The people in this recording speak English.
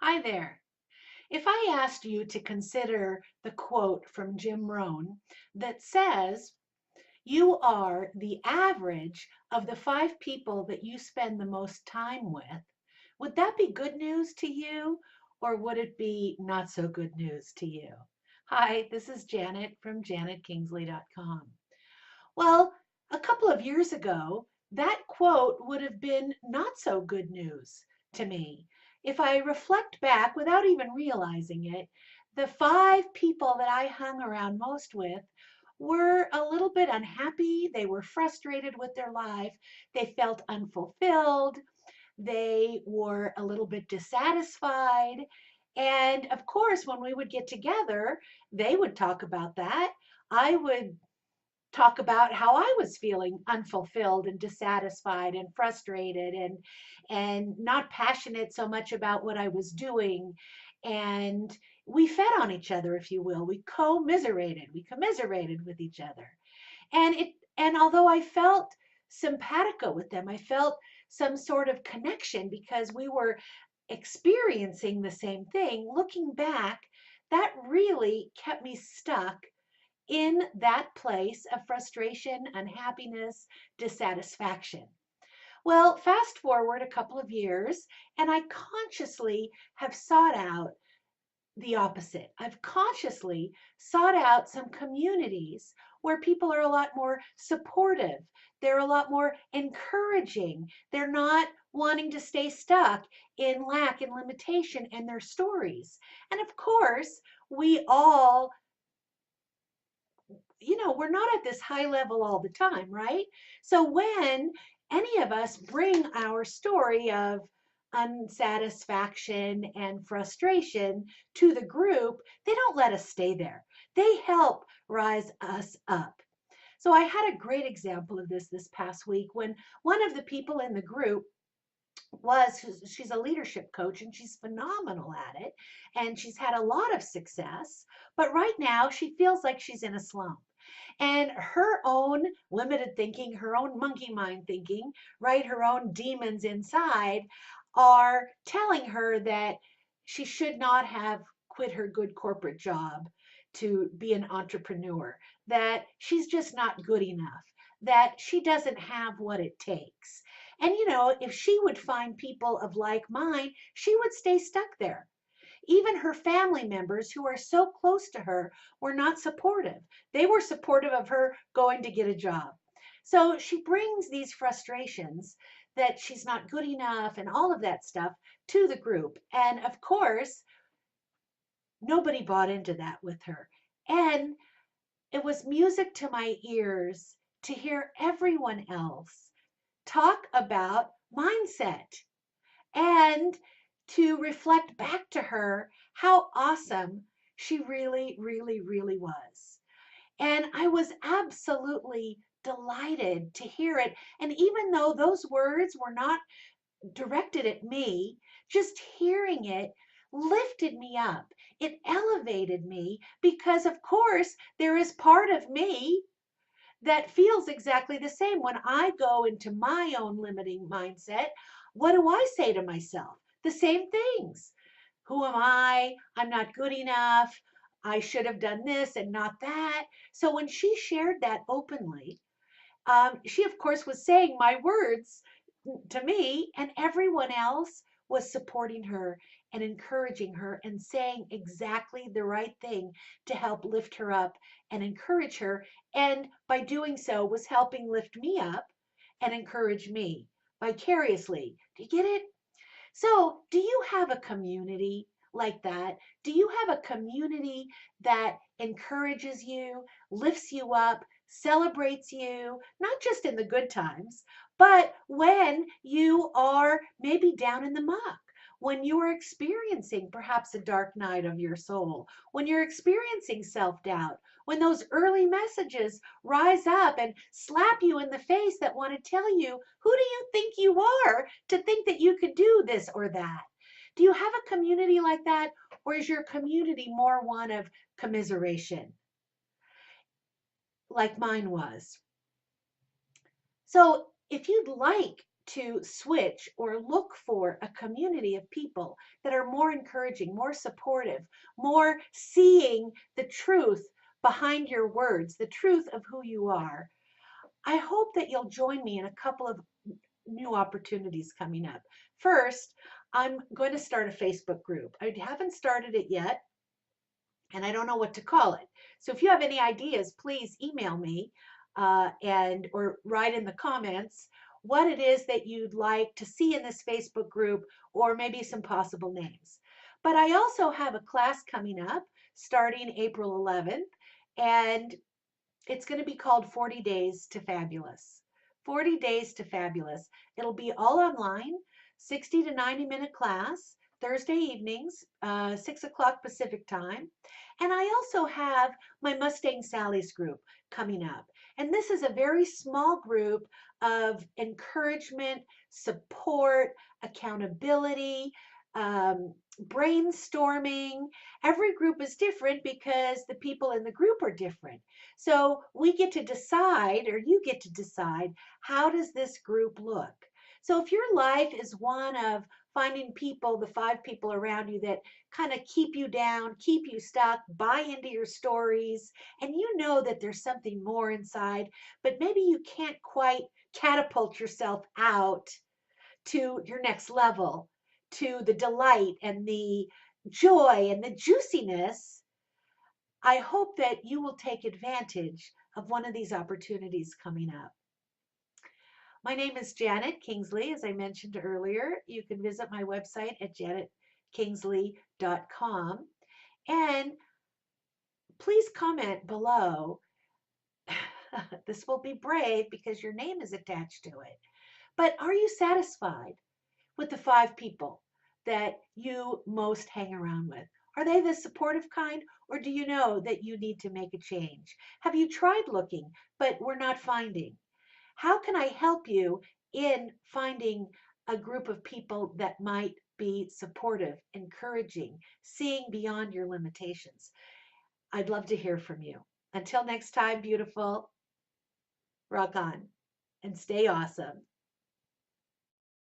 Hi there. If I asked you to consider the quote from Jim Rohn that says, you are the average of the five people that you spend the most time with, would that be good news to you or would it be not so good news to you? Hi, this is Janet from janetkingsley.com. Well, a couple of years ago, that quote would have been not so good news to me. If I reflect back without even realizing it, the five people that I hung around most with were a little bit unhappy. They were frustrated with their life. They felt unfulfilled. They were a little bit dissatisfied. And of course, when we would get together, they would talk about that. I would talk about how I was feeling unfulfilled and dissatisfied and frustrated and not passionate so much about what I was doing. And we fed on each other, if you will. We commiserated with each other. And although I felt simpatico with them, I felt some sort of connection because we were experiencing the same thing. Looking back, that really kept me stuck in that place of frustration, unhappiness, dissatisfaction. Well, fast forward a couple of years, and I consciously have sought out the opposite. I've consciously sought out some communities where people are a lot more supportive. They're a lot more encouraging. They're not wanting to stay stuck in lack and limitation and their stories. And of course, we all we're not at this high level all the time, right? So when any of us bring our story of unsatisfaction and frustration to the group, they don't let us stay there. They help rise us up. So I had a great example of this past week when one of the people in the group she's a leadership coach and she's phenomenal at it and she's had a lot of success, but right now she feels like she's in a slump. And her own limited thinking, her own monkey mind thinking, right, her own demons inside are telling her that she should not have quit her good corporate job to be an entrepreneur, that she's just not good enough, that she doesn't have what it takes. And if she would find people of like mind, she would stay stuck there. Even her family members who are so close to her were not supportive. They were supportive of her going to get a job. So she brings these frustrations that she's not good enough and all of that stuff to the group. And of course, nobody bought into that with her. And it was music to my ears to hear everyone else talk about mindset and to reflect back to her how awesome she really, really, really was. And I was absolutely delighted to hear it. And even though those words were not directed at me, just hearing it lifted me up. It elevated me because, of course, there is part of me that feels exactly the same. When I go into my own limiting mindset, what do I say to myself? The same things. Who am I? I'm not good enough. I should have done this and not that. So when she shared that openly, she, of course, was saying my words to me, and everyone else was supporting her and encouraging her and saying exactly the right thing to help lift her up and encourage her. And by doing so, was helping lift me up and encourage me vicariously. Do you get it? So, do you have a community like that? Do you have a community that encourages you, lifts you up, celebrates you, not just in the good times, but when you are maybe down in the muck? When you are experiencing perhaps a dark night of your soul, when you're experiencing self doubt, when those early messages rise up and slap you in the face that want to tell you, who do you think you are to think that you could do this or that? Do you have a community like that? Or is your community more one of commiseration, like mine was? So if you'd like to switch or look for a community of people that are more encouraging, more supportive, more seeing the truth behind your words, the truth of who you are. I hope that you'll join me in a couple of new opportunities coming up. First, I'm going to start a Facebook group. I haven't started it yet, and I don't know what to call it. So if you have any ideas, please email me and or write in the comments what it is that you'd like to see in this Facebook group, or maybe some possible names. But I also have a class coming up starting April 11th, and it's going to be called 40 Days to Fabulous. 40 Days to Fabulous. It'll be all online, 60 to 90-minute class, Thursday evenings, 6 o'clock Pacific time. And I also have my Mustang Sally's group coming up. And this is a very small group of encouragement, support, accountability, brainstorming. Every group is different because the people in the group are different. So we get to decide, or you get to decide, how does this group look? So if your life is one of finding people, the 5 people around you that kind of keep you down, keep you stuck, buy into your stories, and you know that there's something more inside, but maybe you can't quite catapult yourself out to your next level, to the delight and the joy and the juiciness, I hope that you will take advantage of one of these opportunities coming up. My name is Janet Kingsley, as I mentioned earlier. You can visit my website at janetkingsley.com. And please comment below. This will be brave because your name is attached to it. But are you satisfied with the 5 people that you most hang around with? Are they the supportive kind, or do you know that you need to make a change? Have you tried looking, but we're not finding? How can I help you in finding a group of people that might be supportive, encouraging, seeing beyond your limitations? I'd love to hear from you. Until next time, beautiful, rock on and stay awesome.